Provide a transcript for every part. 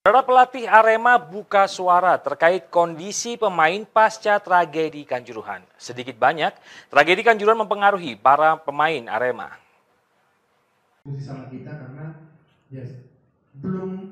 Para pelatih Arema buka suara terkait kondisi pemain pasca tragedi Kanjuruhan. Sedikit banyak, tragedi Kanjuruhan mempengaruhi para pemain Arema. Sama kita karena ya, belum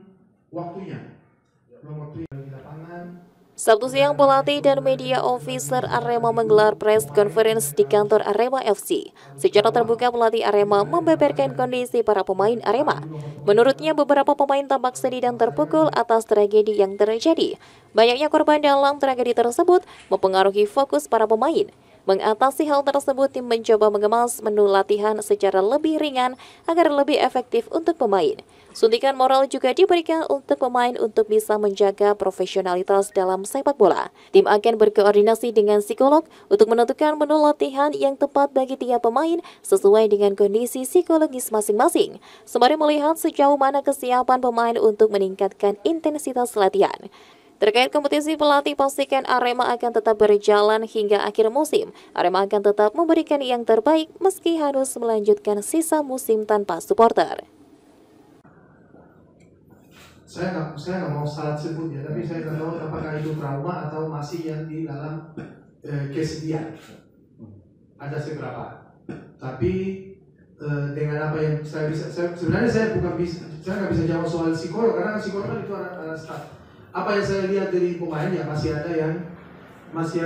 waktunya di lapangan. Sabtu siang, pelatih dan media officer Arema menggelar press conference di kantor Arema FC. Secara terbuka, pelatih Arema membeberkan kondisi para pemain Arema. Menurutnya, beberapa pemain tampak sedih dan terpukul atas tragedi yang terjadi. Banyaknya korban dalam tragedi tersebut mempengaruhi fokus para pemain. Mengatasi hal tersebut, tim mencoba mengemas menu latihan secara lebih ringan agar lebih efektif untuk pemain. Suntikan moral juga diberikan untuk pemain untuk bisa menjaga profesionalitas dalam sepak bola. Tim akan berkoordinasi dengan psikolog untuk menentukan menu latihan yang tepat bagi tiap pemain sesuai dengan kondisi psikologis masing-masing, sembari melihat sejauh mana kesiapan pemain untuk meningkatkan intensitas latihan. Terkait kompetisi, pelatih pastikan Arema akan tetap berjalan hingga akhir musim. Arema akan tetap memberikan yang terbaik meski harus melanjutkan sisa musim tanpa supporter. Saya nggak mau salah sebut ya, tapi saya nggak tahu apakah itu trauma atau masih yang di dalam kesedihan. Ada seberapa. Tapi dengan apa yang sebenarnya saya nggak bisa jawab soal psikolog karena psikolog kan itu anak staff. Apa yang saya lihat dari pemain ya masih ada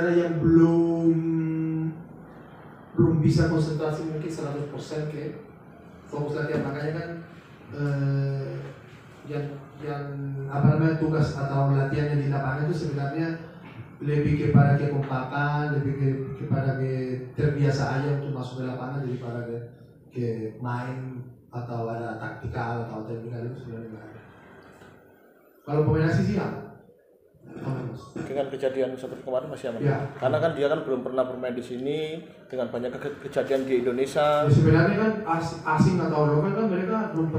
yang belum bisa konsentrasi mungkin 100% ke fokus latihan, makanya kan yang tugas atau latihan yang di lapangan itu sebenarnya lebih kepada kekompakan, lebih kepada terbiasa aja untuk masuk ke lapangan daripada ke main atau ada taktikal atau teknikal itu sebenarnya nggak ada. Kalau pemain asing sih dengan kejadian seperti kemarin masih aman. Ya. Karena kan dia kan belum pernah bermain di sini dengan banyak kejadian di Indonesia. Ya, sebenarnya kan asing atau lokal kan mereka belum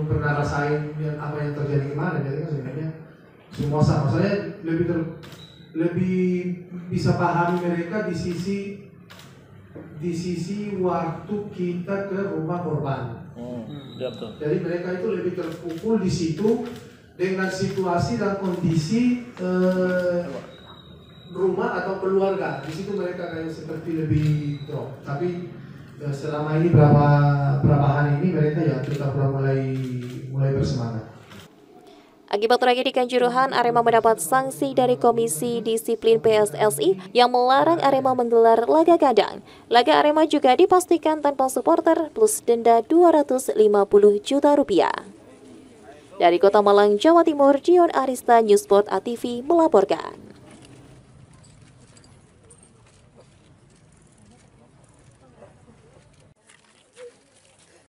pernah rasain apa yang terjadi kemarin. Jadi kan sebenarnya semua sama. Saya lebih bisa pahami mereka di sisi waktu kita ke rumah korban. Ya, betul. Jadi mereka itu lebih terpukul di situ dengan situasi dan kondisi rumah atau keluarga. Di situ mereka kayak seperti lebih drop. Tapi selama ini berapa hari ini mereka ya kita mulai bersemangat. Akibat tragedi Kanjuruhan, Arema mendapat sanksi dari Komisi Disiplin PSSI yang melarang Arema menggelar laga kandang. Laga Arema juga dipastikan tanpa supporter plus denda Rp250 juta. Dari Kota Malang, Jawa Timur, Dion Arista, Newsport ATV melaporkan.